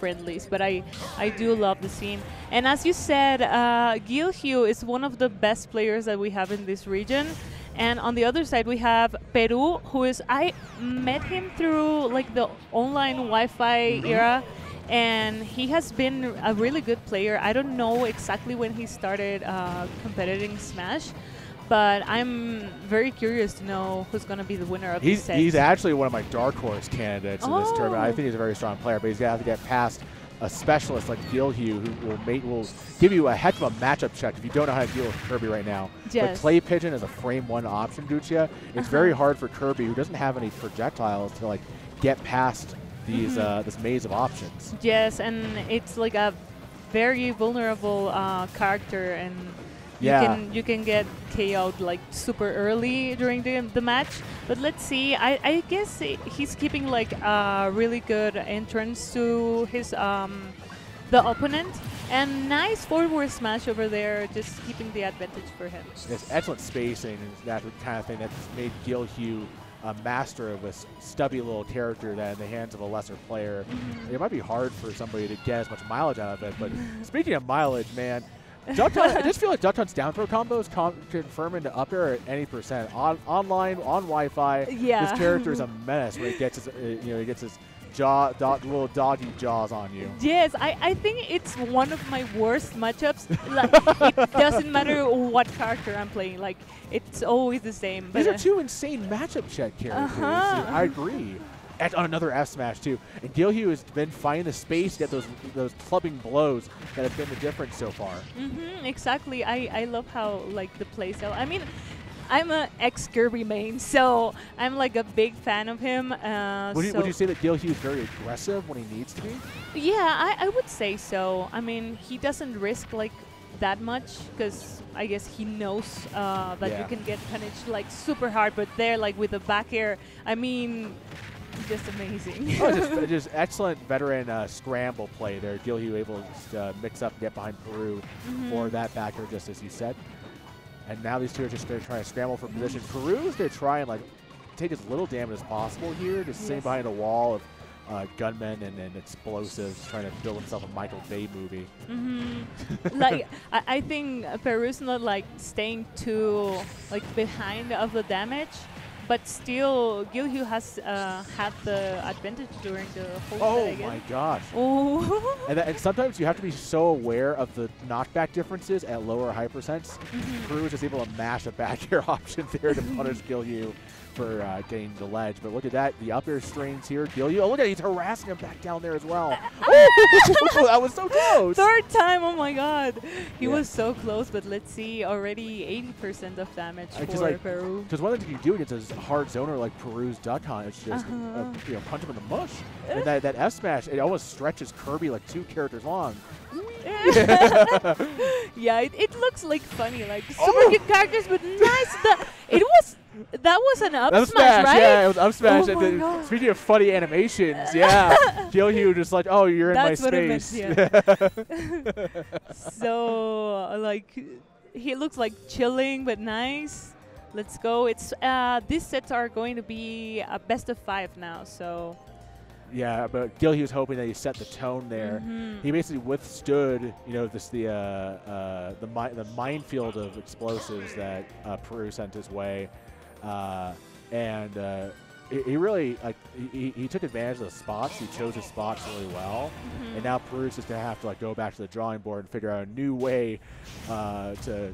friendlies, but I do love the scene. And as you said, Guilheww is one of the best players that we have in this region. And on the other side, we have Peru, who is, I met him through like the online Wi-Fi era, and he has been a really good player. I don't know exactly when he started competing Smash, but I'm very curious to know who's going to be the winner of this set. He's actually one of my dark horse candidates in this tournament. I think he's a very strong player, but he's going to have to get past a specialist like Guilheww, who will give you a heck of a matchup check if you don't know how to deal with Kirby right now. Yes. But Clay Pigeon is a frame 1 option, Guilheww. It's very hard for Kirby, who doesn't have any projectiles, to like get past these this maze of options. Yes, and it's like a very vulnerable character, and you can get KO'd like super early during the match. But let's see. I guess he's keeping like a really good entrance to his the opponent, and nice forward smash over there, just keeping the advantage for him. There's excellent spacing, and that's the kind of thing that's made Guilheww a master of a stubby little character that in the hands of a lesser player, it might be hard for somebody to get as much mileage out of it. But speaking of mileage, man, Duck Hunt, I just feel like Duck Hunt's down throw combos confirm into up air at any percent. Online, on Wi-Fi, this character is a menace when he gets his, he gets his little doggy jaws on you. Yes, I think it's one of my worst matchups. Like, it doesn't matter what character I'm playing. Like, it's always the same. These are two insane matchup check characters. I agree. And on another F smash too. And Guilheww has been finding the space to get those clubbing blows that have been the difference so far. Exactly. I love how like the playstyle. I mean, I'm an ex-Kirby main, so I'm like a big fan of him. Would you say that Guilheww is very aggressive when he needs to be? Yeah, I would say so. I mean, he doesn't risk like that much because I guess he knows that you can get punished like super hard, but there like with the back air, I mean, just amazing. Just excellent veteran scramble play there. Guilheww able to mix up and get behind Peru for that back air, just as you said. And now these two are just trying to scramble for position. Peru's going to try and like take as little damage as possible here, just sitting behind a wall of gunmen and explosives, trying to build himself a Michael Bay movie. Like I think Peru's not like staying too like behind of the damage, but still Guilheww has had the advantage during the whole set again. Oh my gosh. Oh. And sometimes you have to be so aware of the knockback differences at lower hypersense. Peru was just able to mash a back air option there to punish Guilheww for getting the ledge. But look at that, the up air strains here. Guilheww, look at it, he's harassing him back down there as well. That was so close. Third time, oh my god. He was so close, but let's see, already 80% of damage for Peru. Because one thing you can do against a hard zoner like Peru's Duck Hunt is just punch him in the mush. And that F smash, it almost stretches Kirby like 2 characters long. Yeah, it looks like funny, like super cute characters, but nice. That was an up smash, right? Yeah, it was up smash. Oh my God. Speaking of funny animations, Guilheww just like, oh, you're in my space. So, like, he looks like chilling, but nice. Let's go. It's these sets are going to be a best of 5 now, so. Yeah, but Guilheww's hoping that he set the tone there. He basically withstood, the minefield of explosives that Peru sent his way, and he really he took advantage of the spots. He chose his spots really well, and now Peru's just gonna have to like go back to the drawing board and figure out a new way to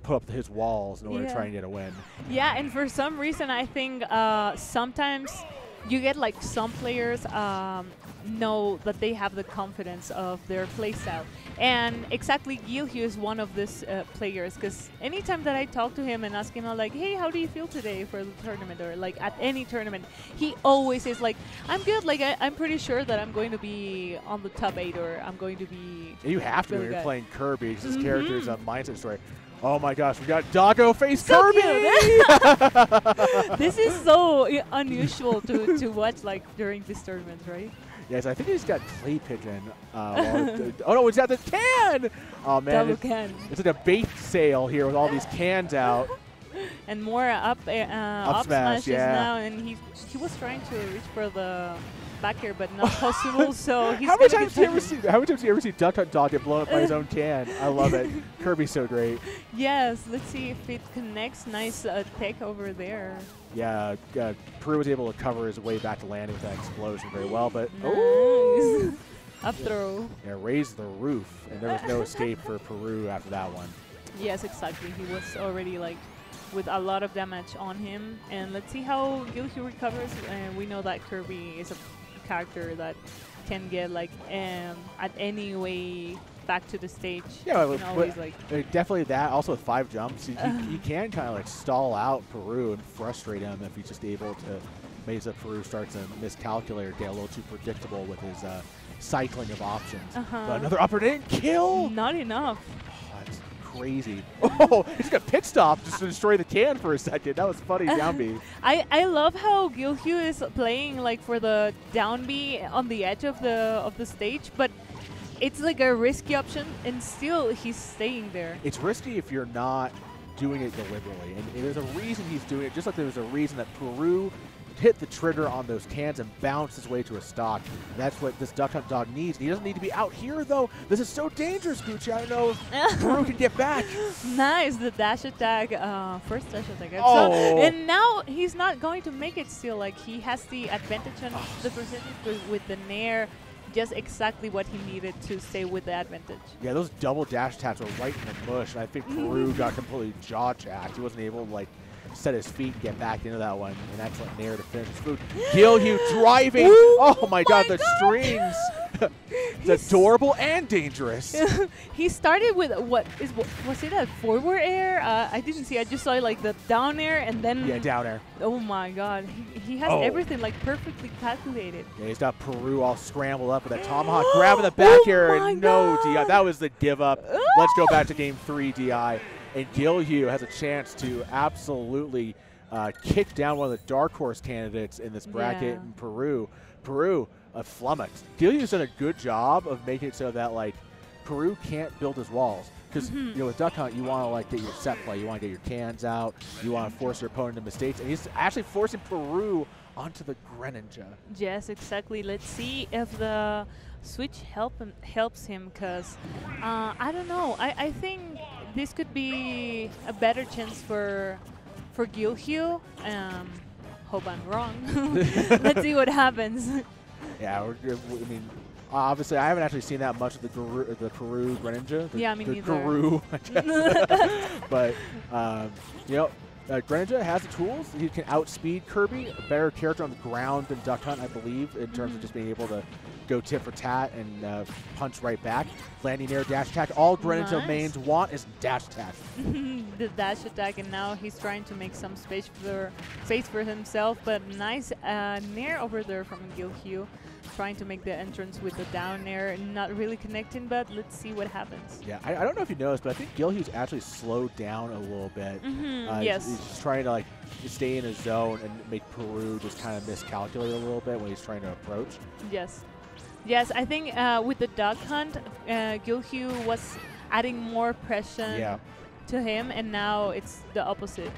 put up his walls in order to try and get a win. Yeah, and for some reason, I think sometimes you get like some players know that they have the confidence of their playstyle. And exactly Guilheww is one of these players, because anytime that I talk to him and ask him like, hey, how do you feel today for the tournament, or like at any tournament, he always is like, I'm good, like I'm pretty sure that I'm going to be on the top 8, or I'm going to be You have to really when you're good. Playing Kirby, because his character is a mindset story. Oh my gosh, we got Doggo face so Kirby! This is so unusual to watch like during this tournament, right? Yes, I think he's got Clay Pigeon. Oh no, he's got the can! Oh man, Double can. It's like a bait sale here with all these cans out. And more up smashes now, and he was trying to reach for the back air, but not possible. So he's how many gonna times do you ever see Duck Hunt Dog get blown up by his own can? I love it. Kirby's so great. Yes, let's see if it connects. Nice tech over there. Yeah, Peru was able to cover his way back to landing with that explosion very well, but nice. Up throw. Yeah, raised the roof, and there was no escape for Peru after that one. Yes, exactly. He was already like with a lot of damage on him, and let's see how Guilheww recovers. And we know that Kirby is a character that can get like at any way back to the stage. Yeah, always like definitely that. Also with 5 jumps, you can kind of like stall out Peru and frustrate him if he's just able to. Maybe that Peru starts to miscalculate or get a little too predictable with his cycling of options. But another upper didn't kill. Not enough. Oh, that's crazy. Oh, he's got pit stop just to destroy the can for a second. That was funny down B. I love how Guilheww is playing like for the down B on the edge of the stage, but it's like a risky option, and still he's staying there. It's risky if you're not doing it deliberately, and there's a reason he's doing it. Just like there was a reason that Peru hit the trigger on those cans and bounce his way to a stock. That's what this Duck Hunt Dog needs. He doesn't need to be out here, though. This is so dangerous, Gucci. I don't know if Peru can get back. Nice, the dash attack, first dash attack. Oh. So, and now he's not going to make it still. Like, he has the advantage on the percentage with the Nair. Just exactly what he needed to stay with the advantage. Yeah, those double dash attacks were right in the bush. And I think Peru got completely jaw-jacked. He wasn't able to, like, set his feet and get back into that one. An excellent Nair to finish his food. Guilheww driving. Ooh, oh my God, the strings. It's adorable and dangerous. He started with was it a forward air? I didn't see. I just saw like the down air and then down air. Oh my God, he has everything like perfectly calculated. Yeah, he's got Peru all scrambled up with that tomahawk, grabbing the back air, and no DI. That was the give up. Let's go back to game 3 DI. And Guilheww has a chance to absolutely kick down one of the dark horse candidates in this bracket in Peru. Peru, flummoxed. Guilheww's done a good job of making it so that like Peru can't build his walls. Because you know, with Duck Hunt, you want to like get your set play, you want to get your cans out, you want to force your opponent into mistakes, and he's actually forcing Peru onto the Greninja. Yes, exactly. Let's see if the switch helps him, because I don't know. I think this could be a better chance for Guilheww. Hope I'm wrong. Let's see what happens. Yeah, I mean, obviously, I haven't actually seen that much of the Peru Greninja. Yeah, me neither. Peru, but you know, Greninja has the tools. He can outspeed Kirby, a better character on the ground than Duck Hunt, I believe, in terms of just being able to go tit for tat and punch right back. Landing air, dash attack. All Greninja mains want is dash attack. The dash attack, and now he's trying to make some space for himself. But nice nair over there from Guilheww, trying to make the entrance with the down air, not really connecting. But let's see what happens. Yeah, I don't know if you noticed, but I think Guilheww's actually slowed down a little bit. Yes, he's just trying to like stay in his zone and make Peru just kind of miscalculate a little bit when he's trying to approach. Yes. Yes, I think with the Duck Hunt, Guilheww was adding more pressure to him, and now it's the opposite.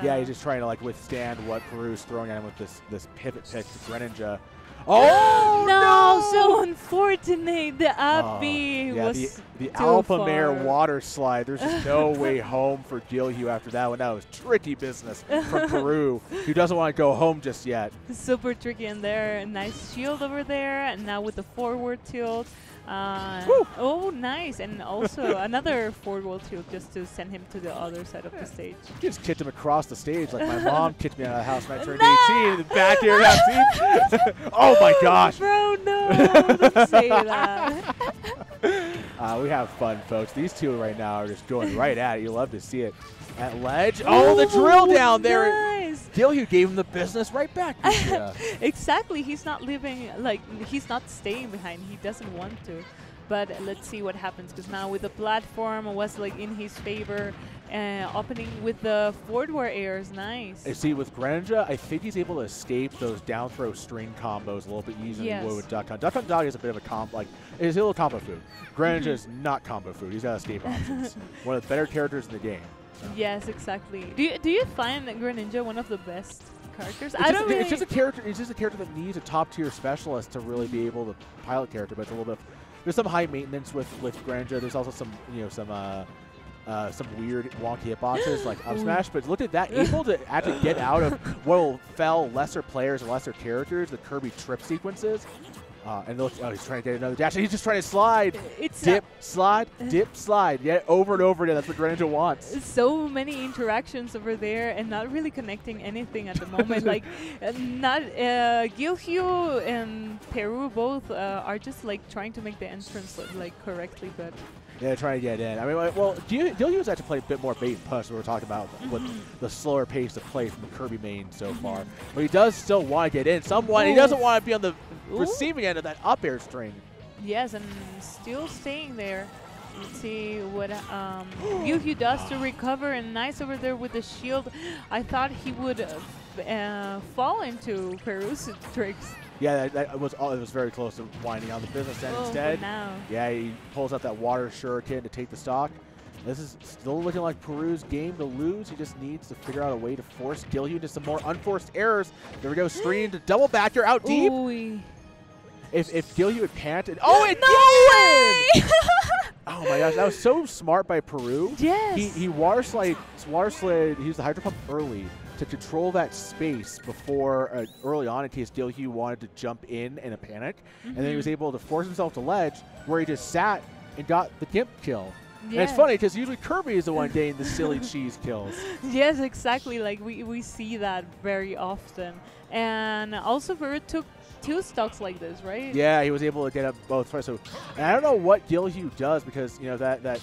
Yeah, he's just trying to like withstand what Peru's throwing at him with this pivot pick to Greninja. Oh no! So unfortunate. The up B was the Alpha Mare water slide. There's just no way home for Guilheww after that one. That was tricky business from Peru, who doesn't want to go home just yet. Super tricky in there. Nice shield over there, and now with the forward tilt. Oh, nice. And also another forward tilt just to send him to the other side of the stage. You just kicked him across the stage like my mom kicked me out of the house when I turned 18. The back air that oh my gosh. Bro, no. Don't say that. We have fun, folks. These two right now are just going right at it. You love to see it. At ledge. Oh, the drill down there. Nice. Guilheww gave him the business right back. Exactly. He's not leaving, like, he's not staying behind. He doesn't want to. But let's see what happens, because now with the platform was like in his favor. Opening with the forward airs, nice. You see, with Greninja, I think he's able to escape those down throw string combos a little bit easier than he would with Duck Hunt. Duck Hunt Dog is a bit of a combo, like, is a little combo food. Greninja is not combo food. He's got escape options. One of the better characters in the game. So. Yes, exactly. Do you find Greninja one of the best characters. It's I just, don't really. it's just a character. It's just a character that needs a top tier specialist to really be able to pilot character. But it's a little bit. There's some high maintenance with Greninja. There's also some some weird wonky hitboxes like up smash. But look at that, able to actually get out of what will fell lesser players and lesser characters, the Kirby trip sequences. And look, he's trying to get another dash. He's just trying to slide. It's dip, slide, dip, slide. Yeah, over and over again. That's what Greninja wants. So many interactions over there and not really connecting anything at the moment. Like, Guilheww and Peru both are just like trying to make the entrance look like correctly, but. Yeah, trying to get in. I mean, well, Guilheww's actually played a bit more bait and push. We were talking about with the slower pace of play from the Kirby main so far. But he does still want to get in. He doesn't want to be on the receiving end of that up air string. Yes, and still staying there. Let's see what Guilheww does to recover, and nice over there with the shield. I thought he would fall into Peru's tricks. Yeah, it was very close to winding on the business end instead. Now. Yeah, he pulls out that water shuriken to take the stock. This is still looking like Peru's game to lose. He just needs to figure out a way to force Guilheww into some more unforced errors. There we go, straight into double back. You're out deep. Ooh. If Guilheww had panted, it No way! Oh my gosh, that was so smart by Peru. Yes. He water slid. He used the hydro pump early to control that space before early on in case Guilheww wanted to jump in a panic, and then he was able to force himself to ledge where he just sat and got the Gimp kill. Yeah. And it's funny because usually Kirby is the one getting the silly cheese kills. Yes, exactly. Like we see that very often, and also Peru took 2 stocks like this, right? Yeah, he was able to get up both twice. So, and I don't know what Guilheww does because the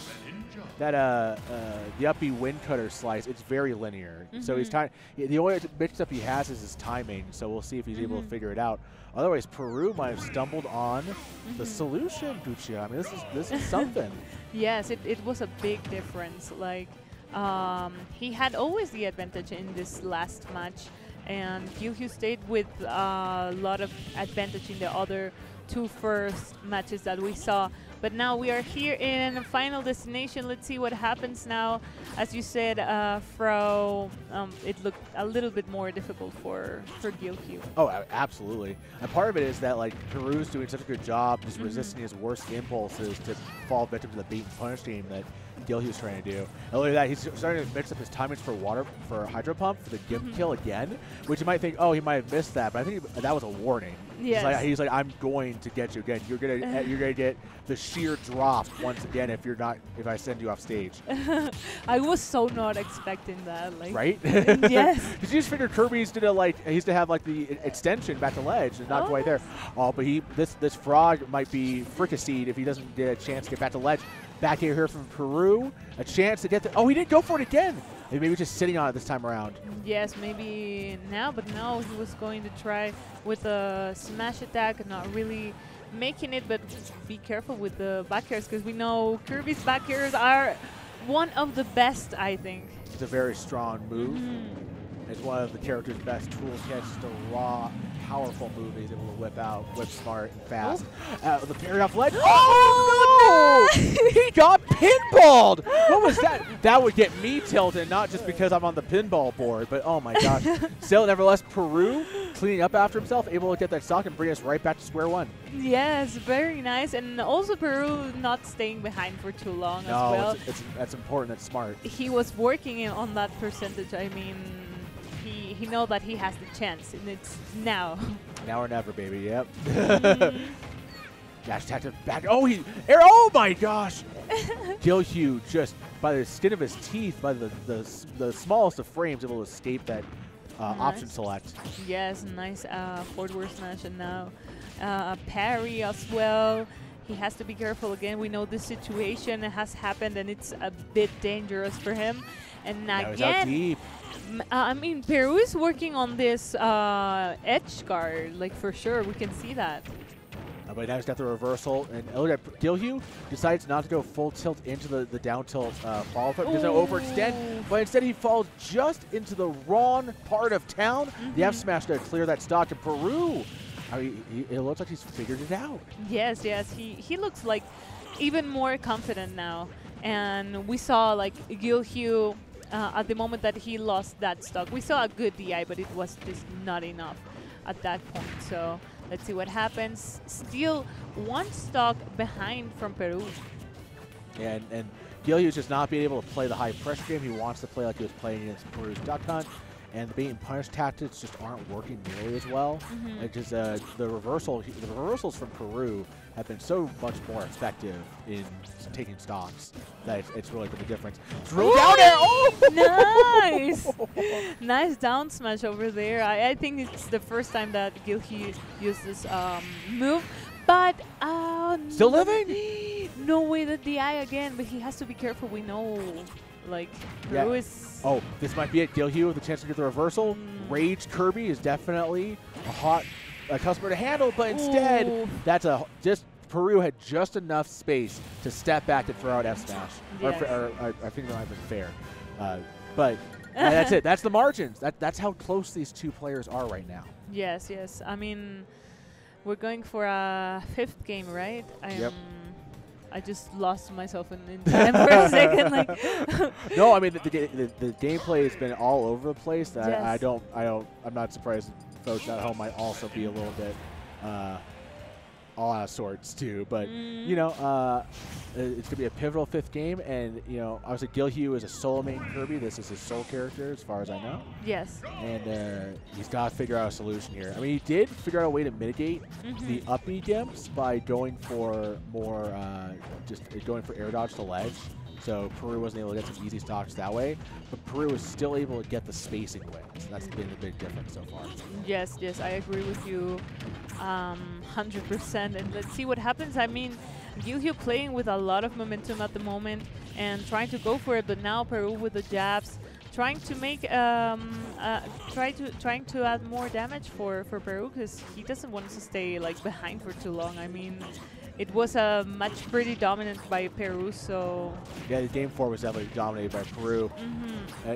up B wind cutter slice, it's very linear. So he's the only mix up he has is his timing. So we'll see if he's able to figure it out. Otherwise, Peru might have stumbled on the solution, Guilheww. I mean, this is something. Yes, it was a big difference. Like, he had always the advantage in this last match, and Guilheww stayed with a lot of advantage in the other 2 first matches that we saw. But now we are here in Final Destination. Let's see what happens now. As you said, it looked a little bit more difficult for Guilheww. Oh, absolutely. And part of it is that like Peru's doing such a good job just resisting his worst impulses to fall victim to the beat and punish game that Guilheww's trying to do. And look at that, he's starting to mix up his timings for hydro pump for the Gimp kill again, which you might think, oh, he might have missed that, but I think that was a warning. Yes. He's like, I'm going to get you again. You're gonna get the sheer drop once again if I send you off stage. I was so not expecting that. Like, right? Yes. Did you just figure Kirby's gonna he's to have like the extension back to ledge and not quite there? Oh, but this frog might be fricasseed if he doesn't get a chance to get back to ledge. Back here from Peru, a chance to get the. Oh, he didn't go for it again. Maybe just sitting on it this time around. Yes, maybe now, but no, he was going to try with a smash attack, not really making it, but be careful with the back airs because we know Kirby's back airs are one of the best, I think. It's a very strong move. It's one of the character's best tools. He has just a raw, powerful move he's able to whip smart and fast. The parry off ledge. Oh, no! He got pinballed! What was that? That would get me tilted, not just because I'm on the pinball board, but oh my gosh. Still, nevertheless, Peru cleaning up after himself, able to get that stock and bring us right back to square one. Yes, very nice. And also Peru not staying behind for too long as well. That's important. That's smart. He was working on that percentage. I mean, he know that he has the chance, and it's now. Now or never, baby. Yep. Dash attack to back. Oh, oh my gosh! Guilheww just by the skin of his teeth, by the smallest of frames, able to escape that option select. Yes, nice forward smash, and now parry as well. He has to be careful again. We know this situation has happened, and it's a bit dangerous for him. And again, I mean, Peru is working on this edge guard, like for sure. We can see that. But now he's got the reversal, and look at Guilheww decides not to go full tilt into the down tilt follow-up because he'll overextend, but instead he falls just into the wrong part of town. The F smash to clear that stock to Peru. I mean, it looks like he's figured it out. Yes, he looks like even more confident now. And we saw like Guilheww at the moment that he lost that stock. We saw a good DI, but it was just not enough at that point. So let's see what happens. Still one stock behind from Peru. And Guilheww just not being able to play the high pressure game. He wants to play like he was playing against Peru's Duck Hunt. And the bait and punish tactics just aren't working nearly as well. It just the reversals from Peru have been so much more effective in taking stocks that it's really been the difference. Throw down there! Oh! Nice! Nice down smash over there. I think it's the first time that Guilheww used this move. But Still living? No way the DI again, but he has to be careful. We know, like, Peru is... Oh, this might be it. Guilheww with a chance to get the reversal. Rage Kirby is definitely a hot customer to handle, but instead, that's Peru had just enough space to step back to throw out F smash. Yes. Or I think that might have been fair. But that's it. That's the margins. That's how close these two players are right now. Yes, yes. I mean, we're going for a 5th game, right? Yep. I just lost myself in time for a second. Like no, I mean the gameplay has been all over the place. That yes. I'm not surprised folks at home might also be a little bit all out of sorts too. But you know, it's gonna be a pivotal 5th game, and you know, obviously Guilheww is a solo main Kirby. This is his sole character, as far as I know. Yes. And he's got to figure out a solution here. I mean, he did figure out a way to mitigate the up B dimps by going for more, just going for air dodge to ledge. So Peru wasn't able to get some easy stocks that way, but Peru was still able to get the spacing wins. That's been the big difference so far. Yes, yes, I agree with you 100%. And let's see what happens. I mean, Guilheww playing with a lot of momentum at the moment and trying to go for it, but now Peru with the jabs, trying to make trying to add more damage for Peru, because he doesn't want to stay like behind for too long. I mean, it was a match pretty dominant by Peru, so... Yeah, the game 4 was definitely dominated by Peru.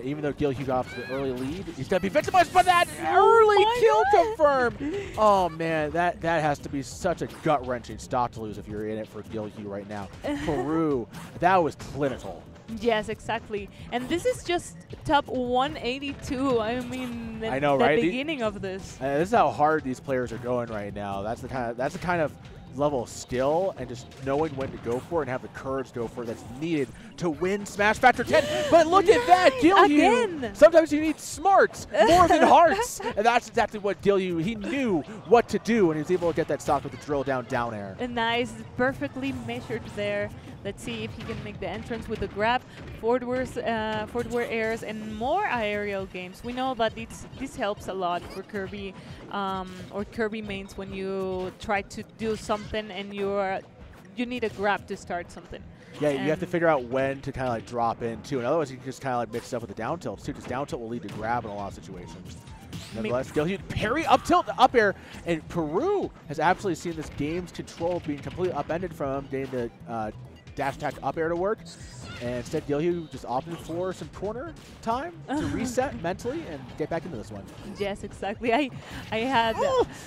Even though Guilheww got off to the early lead, he's going to be victimized by that early kill confirmed! Oh, man, that has to be such a gut-wrenching stock to lose if you're in it for Guilheww right now. Peru, that was clinical. Yes, exactly. And this is just top 182. I mean, I know, right? The beginning of this. This is how hard these players are going right now. That's the kind of level of skill and just knowing when to go for it and have the courage to go for it that's needed to win Smash Factor 10. But look at that, Guilheww! Sometimes you need smarts more than hearts, and that's exactly what Guilheww, he knew what to do, and he was able to get that stock with the drill down air. Nice, perfectly measured there. Let's see if he can make the entrance with the grab, forward airs, and more aerial games. We know that this helps a lot for Kirby or Kirby mains when you try to do something and you need a grab to start something. Yeah, you have to figure out when to kind of like drop in too, and otherwise you can just kind of like mix it up with the down tilts too, because down tilt will lead to grab in a lot of situations. Nevertheless, Guilheww parry, up tilt, up air, and Peru has absolutely seen this game's control being completely upended from getting the dash attack up air to work. And instead, Guilheww just opted for some corner time to reset mentally and get back into this one. Yes, exactly. I had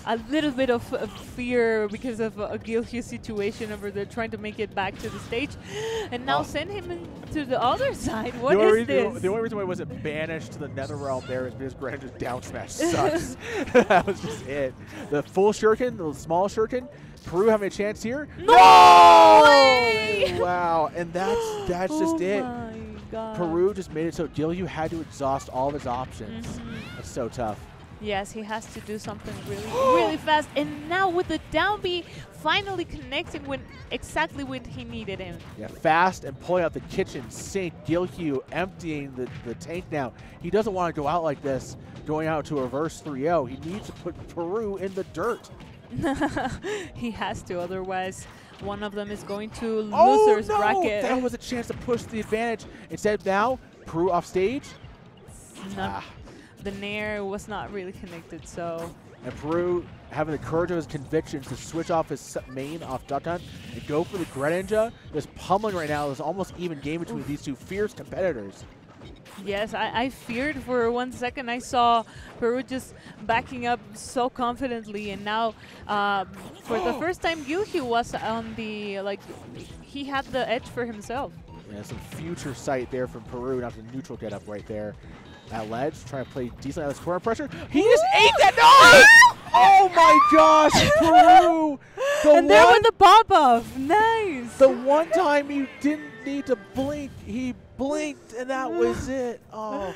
a little bit of fear because of a Guilheww situation over there trying to make it back to the stage. And now send him to the other side. What is this? The only reason why he wasn't banished to the Nether Realm there is because Greninja's down smash sucks. That was just it. The full shuriken, the small shuriken, Peru having a chance here. No! Wow, and that's just it. My God. Peru just made it so Guilheww had to exhaust all of his options. That's so tough. Yes, he has to do something really fast. And now with the down B finally connecting exactly when he needed him. Yeah, fast and pulling out the kitchen sink. Guilheww emptying the tank now. He doesn't want to go out like this, going out to a reverse 3-0. He needs to put Peru in the dirt. He has to, otherwise one of them is going to loser's bracket. That was a chance to push the advantage. Instead now, Peru off stage. The Nair was not really connected, so... And Peru having the courage of his convictions to switch off his main off Duck Hunt and go for the Greninja. This pummeling right now is almost even game between these two fierce competitors. Yes, I feared for 1 second. I saw Peru just backing up so confidently, and now for the first time, Guilheww was on the, like, he had the edge for himself. And some future sight there from Peru. Now the neutral get up right there. That ledge, trying to play decent out of corner pressure. He just ate that. No! Oh my gosh, Peru! And there with the pop-off. Nice. The one time you didn't need to blink, he blinked, and that was it. Oh.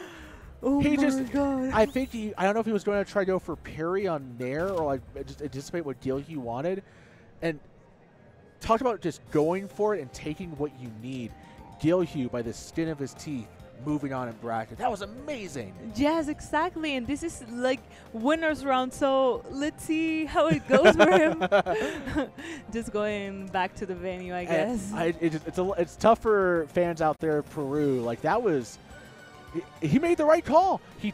He just, God. I think I don't know if he was going to try to go for parry on Nair or like just anticipate what Guilheww wanted. And talked about just going for it and taking what you need. Guilheww, by the skin of his teeth, moving on in bracket. That was amazing. Yes, exactly. And this is like winner's round, so let's see how it goes for him. Just going back to the venue, I guess. It's tough for fans out there in Peru. Like, that was... He made the right call. He